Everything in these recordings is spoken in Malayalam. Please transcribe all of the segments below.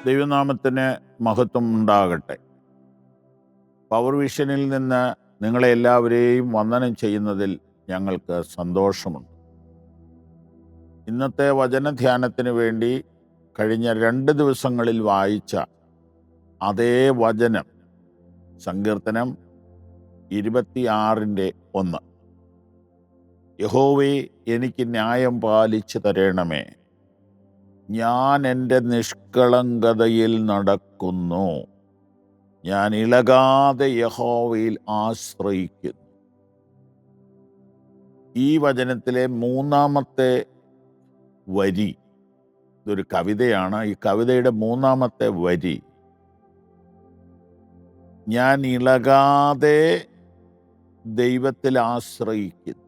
ദൈവനാമത്തിന് മഹത്വം ഉണ്ടാകട്ടെ. പവർ വിഷനിൽ നിന്ന് നിങ്ങളെ എല്ലാവരെയും വന്ദനം ചെയ്യുന്നതിൽ ഞങ്ങൾക്ക് സന്തോഷമുണ്ട്. ഇന്നത്തെ വചനധ്യാനത്തിന് വേണ്ടി കഴിഞ്ഞ 2 ദിവസങ്ങളിൽ വായിച്ച അതേ വചനം, സങ്കീർത്തനം 26:1. യഹോവേ, എനിക്ക് ന്യായം പാലിച്ചു തരണമേ, ഞാൻ എൻ്റെ നിഷ്കളങ്കതയിൽ നടക്കുന്നു, ഞാൻ ഇളകാതെ യഹോവയിൽ ആശ്രയിക്കുന്നു. ഈ വചനത്തിലെ 3-ാമത്തെ വരി, ഇതൊരു കവിതയാണ്. ഈ കവിതയുടെ 3-ാമത്തെ വരി, ഞാൻ ഇളകാതെ ദൈവത്തിൽ ആശ്രയിക്കുന്നു.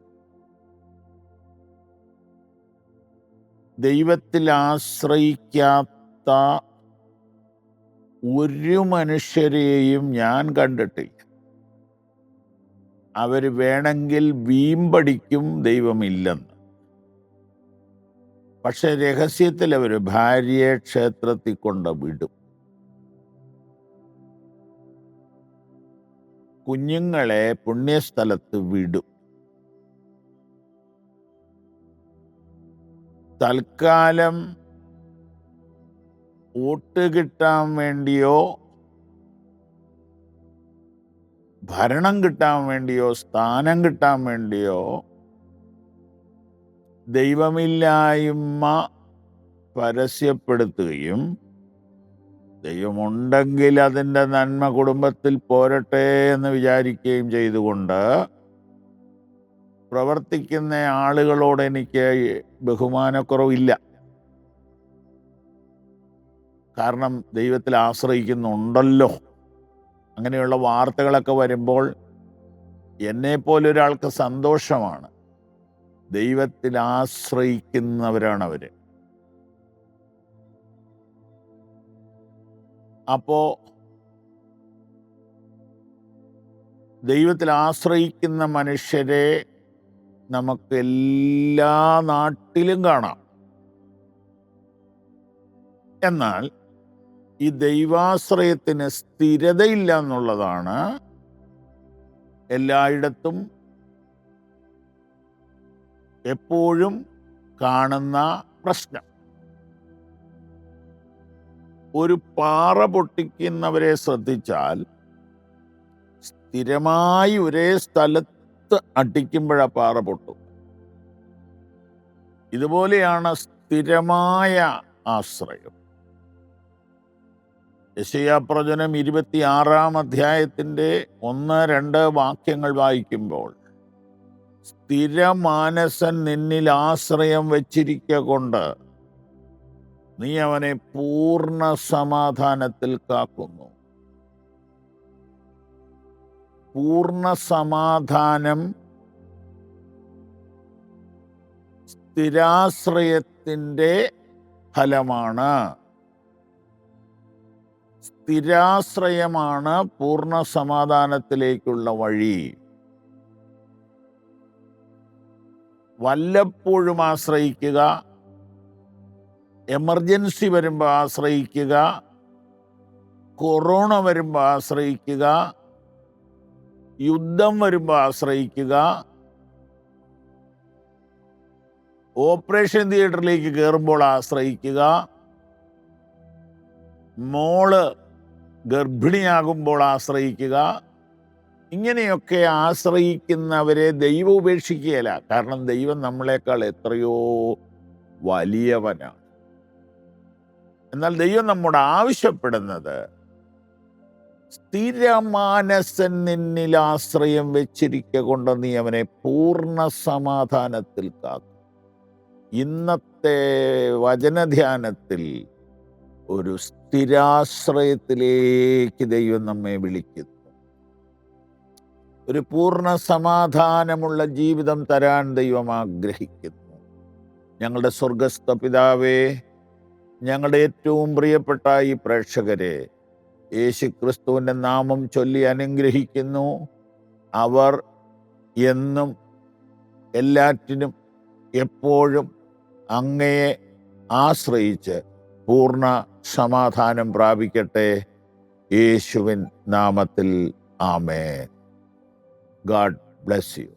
ദൈവത്തിൽ ആശ്രയിക്കാത്ത ഒരു മനുഷ്യരെയും ഞാൻ കണ്ടിട്ടില്ല. അവർ വേണമെങ്കിൽ വീമ്പടിക്കും ദൈവമില്ലെന്ന്. പക്ഷെ രഹസ്യത്തിൽ അവർ ഭാര്യയെ ക്ഷേത്രത്തിൽ കൊണ്ട് വിടും, കുഞ്ഞുങ്ങളെ പുണ്യസ്ഥലത്ത് വിടും. തൽക്കാലം വോട്ട് കിട്ടാൻ വേണ്ടിയോ ഭരണം കിട്ടാൻ വേണ്ടിയോ സ്ഥാനം കിട്ടാൻ വേണ്ടിയോ ദൈവമില്ലായ്മ പരസ്യപ്പെടുത്തുകയും ദൈവമുണ്ടെങ്കിൽ അതിൻ്റെ നന്മ കുടുംബത്തിൽ പോരട്ടെ എന്ന് വിചാരിക്കുകയും ചെയ്തുകൊണ്ട് പ്രവർത്തിക്കുന്ന ആളുകളോട് എനിക്ക് ബഹുമാനക്കുറവില്ല. കാരണം ദൈവത്തിൽ ആശ്രയിക്കുന്നുണ്ടല്ലോ. അങ്ങനെയുള്ള വാർത്തകളൊക്കെ വരുമ്പോൾ എന്നെപ്പോലെ ഒരാൾക്ക് സന്തോഷമാണ്. ദൈവത്തിൽ ആശ്രയിക്കുന്നവരാണ് അവർ. അപ്പോൾ ദൈവത്തിൽ ആശ്രയിക്കുന്ന മനുഷ്യരെ നമുക്ക് എല്ലാ നാട്ടിലും കാണാം. എന്നാൽ ഈ ദൈവാശ്രയത്തിന് സ്ഥിരതയില്ല എന്നുള്ളതാണ് എല്ലായിടത്തും എപ്പോഴും കാണുന്ന പ്രശ്നം. ഒരു പാറ പൊട്ടിക്കുന്നവരെ ശ്രദ്ധിച്ചാൽ സ്ഥിരമായി ഒരേ സ്ഥലത്ത് അടിക്കുമ്പോഴാ പാറ പൊട്ടും. ഇതുപോലെയാണ് സ്ഥിരമായ ആശ്രയം. യെശയ്യാപ്രവചനം 26-ാം അധ്യായത്തിൻ്റെ 1-2 വാക്യങ്ങൾ വായിക്കുമ്പോൾ, സ്ഥിരമാനസൻ നിന്നിൽ ആശ്രയം വച്ചിരിക്കൊണ്ട് നീ അവനെ പൂർണ്ണ സമാധാനത്തിൽ കാക്കുന്നു. പൂർണ്ണ സമാധാനം സ്ഥിരാശ്രയത്തിൻ്റെ ഫലമാണ്. സ്ഥിരാശ്രയമാണ് പൂർണ്ണ സമാധാനത്തിലേക്കുള്ള വഴി. വല്ലപ്പോഴും ആശ്രയിക്കുക, എമർജൻസി വരുമ്പോൾ ആശ്രയിക്കുക, കൊറോണ വരുമ്പോൾ ആശ്രയിക്കുക, യുദ്ധം വരുമ്പോൾ ആശ്രയിക്കുക, ഓപ്പറേഷൻ തിയേറ്ററിലേക്ക് കയറുമ്പോൾ ആശ്രയിക്കുക, മോള് ഗർഭിണിയാകുമ്പോൾ ആശ്രയിക്കുക. ഇങ്ങനെയൊക്കെ ആശ്രയിക്കുന്നവരെ ദൈവം ഉപേക്ഷിക്കുകയില്ല. കാരണം ദൈവം നമ്മളെക്കാൾ എത്രയോ വലിയവനാണ്. എന്നാൽ ദൈവം നമ്മോട് ആവശ്യപ്പെടുന്നത്, സ്ഥിരമാനസൻ നിന്നിൽ ആശ്രയം വെച്ചിരിക്കൊണ്ട് നീ അവനെ പൂർണ്ണ സമാധാനത്തിൽ കാക്കും. ഇന്നത്തെ വചനധ്യാനത്തിൽ ഒരു സ്ഥിരാശ്രയത്തിലേക്ക് ദൈവം നമ്മെ വിളിക്കുന്നു. ഒരു പൂർണ്ണ സമാധാനമുള്ള ജീവിതം തരാൻ ദൈവം ആഗ്രഹിക്കുന്നു. ഞങ്ങളുടെ സ്വർഗസ്ഥ പിതാവേ, ഞങ്ങളുടെ ഏറ്റവും പ്രിയപ്പെട്ട ഈ പ്രേക്ഷകരെ യേശുക്രിസ്തുവിൻ്റെ നാമം ചൊല്ലി അനുഗ്രഹിക്കുന്നു. അവർ എന്നും എല്ലാറ്റിനും എപ്പോഴും അങ്ങയെ ആശ്രയിച്ച് പൂർണ്ണ സമാധാനം പ്രാപിക്കട്ടെ. യേശുവിൻ നാമത്തിൽ ആമേൻ. God bless you.